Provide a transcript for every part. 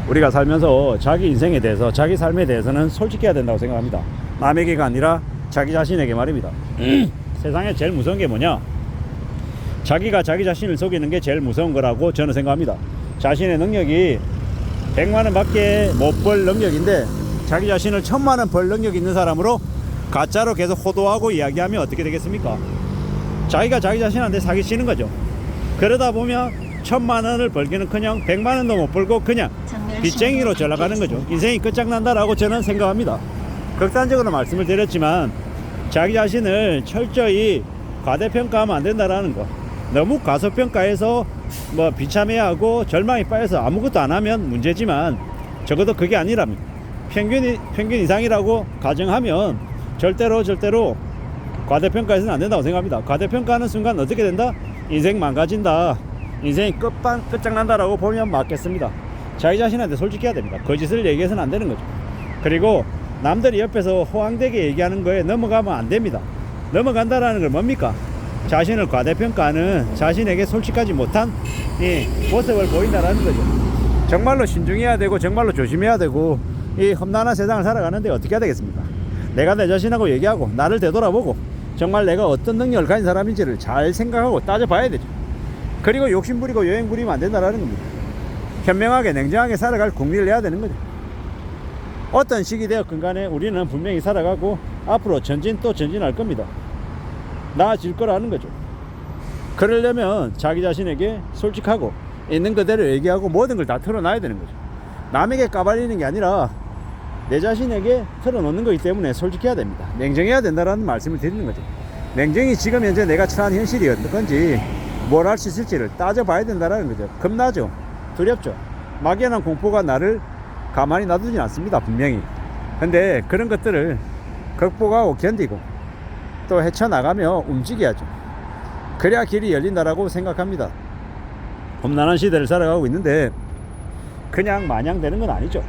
우리가 살면서 자기 인생에 대해서, 자기 삶에 대해서는 솔직해야 된다고 생각합니다. 남에게가 아니라 자기 자신에게 말입니다. 세상에 제일 무서운 게 뭐냐? 자기가 자기 자신을 속이는 게 제일 무서운 거라고 저는 생각합니다. 자신의 능력이 100만 원밖에 못 벌 능력인데 자기 자신을 1000만 원 벌 능력 있는 사람으로 가짜로 계속 호도하고 이야기하면 어떻게 되겠습니까? 자기가 자기 자신한테 사기치는 거죠. 그러다 보면 1000만 원을 벌기는커녕 100만 원도 못 벌고 그냥 빚쟁이로 전락하는 거죠. 인생이 끝장난다라고 저는 생각합니다. 극단적으로 말씀을 드렸지만 자기 자신을 철저히 과대평가하면 안 된다라는 거. 너무 과소평가해서 뭐 비참해야 하고 절망에 빠져서 아무것도 안 하면 문제지만 적어도 그게 아니라면 평균 이상이라고 가정하면 절대로 과대평가해서는 안 된다고 생각합니다. 과대평가하는 순간 어떻게 된다? 인생 망가진다. 인생이 끝장난다라고 보면 맞겠습니다. 자기 자신한테 솔직해야 됩니다. 거짓을 얘기해서는 안 되는 거죠. 그리고 남들이 옆에서 호황되게 얘기하는 거에 넘어가면 안 됩니다. 넘어간다라는 건 뭡니까? 자신을 과대평가하는, 자신에게 솔직하지 못한 이 모습을 보인다라는 거죠. 정말로 신중해야 되고 정말로 조심해야 되고 이 험난한 세상을 살아가는데 어떻게 해야 되겠습니까? 내가 내 자신하고 얘기하고 나를 되돌아보고 정말 내가 어떤 능력을 가진 사람인지를 잘 생각하고 따져봐야 되죠. 그리고 욕심부리고 여행 부리면 안 된다라는 겁니다. 현명하게 냉정하게 살아갈 국리를 내야 되는 거죠. 어떤 시기 되었건 간에 우리는 분명히 살아가고 앞으로 또 전진할 겁니다. 나아질 거라는 거죠. 그러려면 자기 자신에게 솔직하고 있는 그대로 얘기하고 모든 걸 다 털어놔야 되는 거죠. 남에게 까발리는 게 아니라 내 자신에게 털어놓는 거기 때문에 솔직해야 됩니다. 냉정해야 된다는 말씀을 드리는 거죠. 냉정히 지금 현재 내가 처한 현실이 어떤 건지 뭘 할 수 있을지를 따져봐야 된다는 거죠. 겁나죠. 두렵죠. 막연한 공포가 나를 가만히 놔두진 않습니다. 분명히. 근데 그런 것들을 극복하고 견디고 또 헤쳐나가며 움직여야죠. 그래야 길이 열린다라고 생각합니다. 험난한 시대를 살아가고 있는데 그냥 마냥 되는 건 아니죠.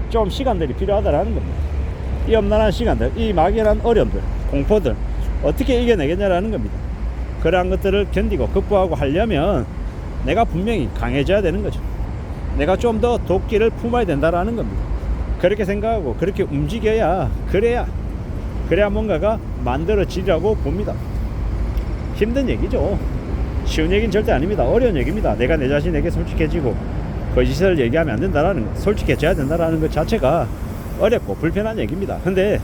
좀 시간들이 필요하다라는 겁니다. 이 험난한 시간들, 이 막연한 어려움들, 공포들 어떻게 이겨내겠냐라는 겁니다. 그러한 것들을 견디고 극복하고 하려면 내가 분명히 강해져야 되는 거죠. 내가 좀 더 도끼를 품어야 된다라는 겁니다. 그렇게 생각하고 그렇게 움직여야 그래야 뭔가가 만들어지려고 봅니다. 힘든 얘기죠. 쉬운 얘기는 절대 아닙니다. 어려운 얘기입니다. 내가 내 자신에게 솔직해지고 거짓을 얘기하면 안 된다라는 것, 솔직해져야 된다라는 것 자체가 어렵고 불편한 얘기입니다. 근데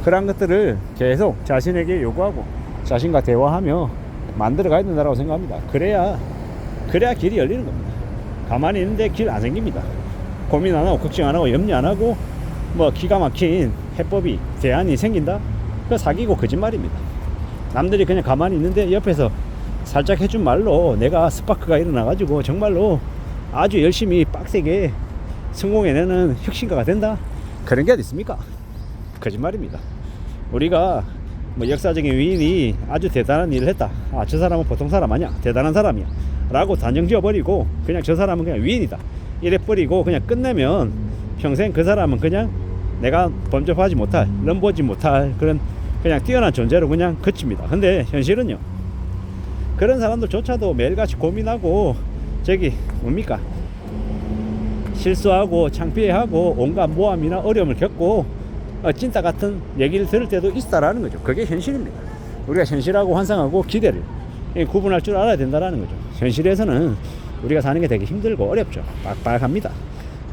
그런 것들을 계속 자신에게 요구하고 자신과 대화하며 만들어 가야 된다고 생각합니다. 그래야 길이 열리는 겁니다. 가만히 있는데 길 안 생깁니다. 고민 안 하고 걱정 안 하고 염려 안 하고 뭐 기가 막힌 해법이 대안이 생긴다? 그거 사기고 거짓말입니다. 남들이 그냥 가만히 있는데 옆에서 살짝 해준 말로 내가 스파크가 일어나가지고 정말로 아주 열심히 빡세게 성공해내는 혁신가가 된다? 그런 게 어디 있습니까? 거짓말입니다. 우리가 뭐 역사적인 위인이 아주 대단한 일을 했다. 아, 저 사람은 보통 사람 아니야. 대단한 사람이야. 라고 단정 지어버리고 그냥 저 사람은 그냥 위인이다. 이래버리고 그냥 끝내면 평생 그 사람은 그냥 내가 범접하지 못할, 넘보지 못할 그런 그냥 뛰어난 존재로 그냥 그칩니다. 근데 현실은요. 그런 사람들조차도 매일같이 고민하고 저기 뭡니까? 실수하고 창피해하고 온갖 모함이나 어려움을 겪고 찐따 같은 얘기를 들을 때도 있다라는 거죠. 그게 현실입니다. 우리가 현실하고 환상하고 기대를 구분할 줄 알아야 된다는 거죠. 현실에서는 우리가 사는 게 되게 힘들고 어렵죠. 빡빡합니다.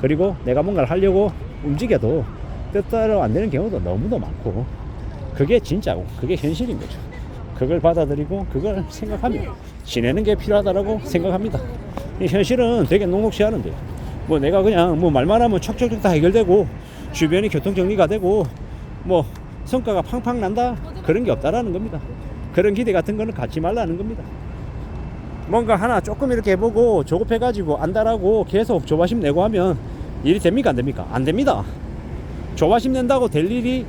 그리고 내가 뭔가를 하려고 움직여도 뜻대로 안 되는 경우도 너무도 많고 그게 진짜고 그게 현실인 거죠. 그걸 받아들이고 그걸 생각하며 지내는 게 필요하다고 생각합니다. 이 현실은 되게 녹록치 않은데 뭐 내가 그냥 뭐 말만 하면 척척척 다 해결되고 주변이 교통정리가 되고 뭐 성과가 팡팡 난다? 그런 게 없다라는 겁니다. 그런 기대 같은 거는 갖지 말라는 겁니다. 뭔가 하나 조금 이렇게 해보고 조급해가지고 안달하고 계속 조바심 내고 하면 일이 됩니까? 안 됩니까? 안 됩니다. 조바심 낸다고 될 일이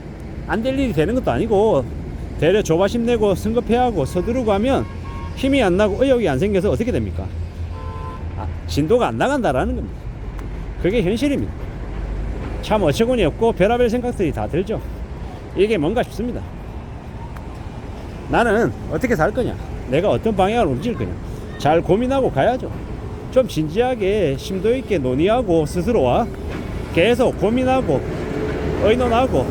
안 될 일이 되는 것도 아니고 대려 조바심 내고 성급해하고 서두르고 하면 힘이 안 나고 의욕이 안 생겨서 어떻게 됩니까? 진도가 안 나간다라는 겁니다. 그게 현실입니다. 참 어처구니 없고 별의별 생각들이 다 들죠. 이게 뭔가 싶습니다. 나는 어떻게 살 거냐, 내가 어떤 방향으로 움직일 거냐 잘 고민하고 가야죠. 좀 진지하게 심도 있게 논의하고 스스로와 계속 고민하고 의논하고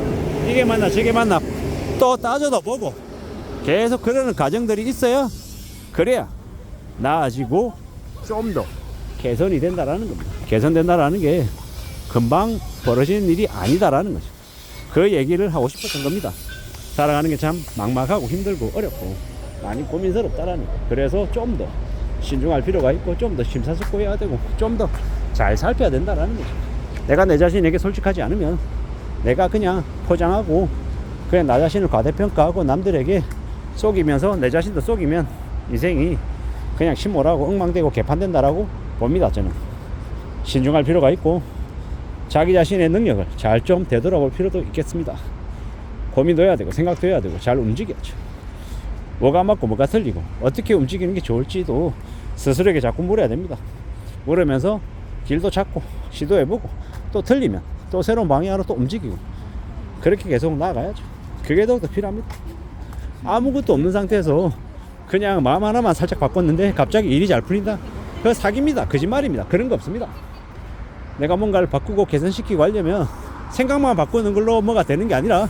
이게 맞나 저게 맞나 또 따져도 보고 계속 그러는 과정들이 있어야 그래야 나아지고 좀 더 개선이 된다라는 겁니다. 개선된다라는 게 금방 벌어지는 일이 아니다라는 거죠. 그 얘기를 하고 싶었던 겁니다. 살아가는 게 참 막막하고 힘들고 어렵고 많이 고민스럽다라는 거. 그래서 좀 더 신중할 필요가 있고 좀 더 심사숙고해야 되고 좀 더 잘 살펴야 된다라는 거죠. 내가 내 자신에게 솔직하지 않으면 내가 그냥 포장하고 그냥 나 자신을 과대평가하고 남들에게 속이면서 내 자신도 속이면 인생이 그냥 침몰하고 엉망되고 개판된다라고 봅니다. 저는 신중할 필요가 있고 자기 자신의 능력을 잘 좀 되돌아볼 필요도 있겠습니다. 고민도 해야 되고 생각도 해야 되고 잘 움직여야죠. 뭐가 맞고 뭐가 틀리고 어떻게 움직이는 게 좋을지도 스스로에게 자꾸 물어야 됩니다. 물으면서 길도 찾고 시도해보고 또 틀리면 또 새로운 방향으로 또 움직이고 그렇게 계속 나아가야죠. 그게 더욱더 필요합니다. 아무것도 없는 상태에서 그냥 마음 하나만 살짝 바꿨는데 갑자기 일이 잘 풀린다? 그거 사기입니다. 거짓말입니다. 그런 거 없습니다. 내가 뭔가를 바꾸고 개선시키고 하려면 생각만 바꾸는 걸로 뭐가 되는 게 아니라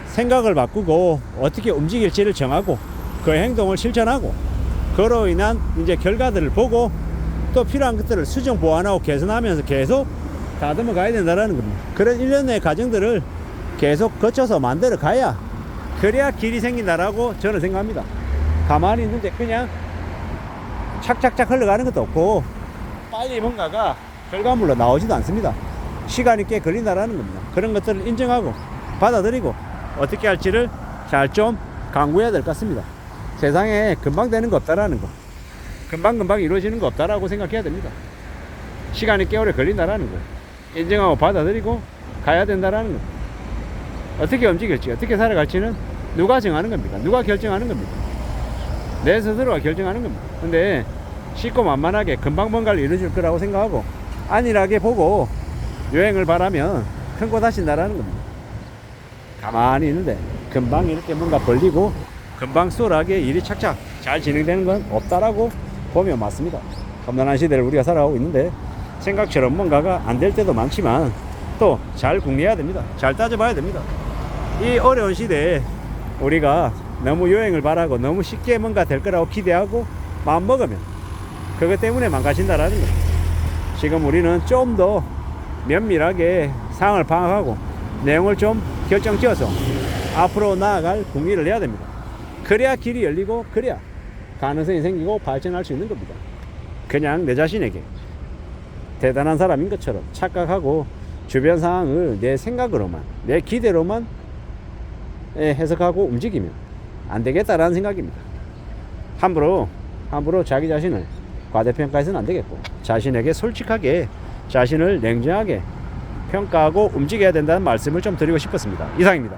생각을 바꾸고 어떻게 움직일지를 정하고 그 행동을 실천하고 그로 인한 이제 결과들을 보고 또 필요한 것들을 수정 보완하고 개선하면서 계속 다듬어 가야 된다는 겁니다. 그런 일련의 과정들을 계속 거쳐서 만들어 가야 그래야 길이 생긴다라고 저는 생각합니다. 가만히 있는데 그냥 착착착 흘러가는 것도 없고 빨리 뭔가가 결과물로 나오지도 않습니다. 시간이 꽤 걸린다라는 겁니다. 그런 것들을 인정하고 받아들이고 어떻게 할지를 잘 좀 강구해야 될 것 같습니다. 세상에 금방 되는 거 없다라는 거, 금방금방 이루어지는 거 없다라고 생각해야 됩니다. 시간이 꽤 오래 걸린다라는 거 인정하고 받아들이고 가야 된다라는 거. 어떻게 움직일지 어떻게 살아갈지는 누가 정하는 겁니까? 누가 결정하는 겁니까? 내 스스로가 결정하는 겁니다. 근데 쉽고 만만하게 금방 뭔가를 이루어질 거라고 생각하고 안일하게 보고 여행을 바라면 큰 곳 하신다라는 겁니다. 가만히 있는데 금방 이렇게 뭔가 벌리고 금방 수월하게 일이 착착 잘 진행되는 건 없다라고 보면 맞습니다. 험난한 시대를 우리가 살아가고 있는데 생각처럼 뭔가가 안 될 때도 많지만 또 잘 궁리해야 됩니다. 잘 따져봐야 됩니다. 이 어려운 시대에 우리가 너무 여행을 바라고 너무 쉽게 뭔가 될 거라고 기대하고 마음먹으면 그것 때문에 망가진다라는 거예요. 지금 우리는 좀 더 면밀하게 상황을 파악하고 내용을 좀 결정지어서 앞으로 나아갈 궁리를 해야 됩니다. 그래야 길이 열리고 그래야 가능성이 생기고 발전할 수 있는 겁니다. 그냥 내 자신에게 대단한 사람인 것처럼 착각하고 주변 상황을 내 생각으로만 내 기대로만 해석하고 움직이면 안 되겠다라는 생각입니다. 함부로 자기 자신을 과대평가해서는 안 되겠고 자신에게 솔직하게 자신을 냉정하게 평가하고 움직여야 된다는 말씀을 좀 드리고 싶었습니다. 이상입니다.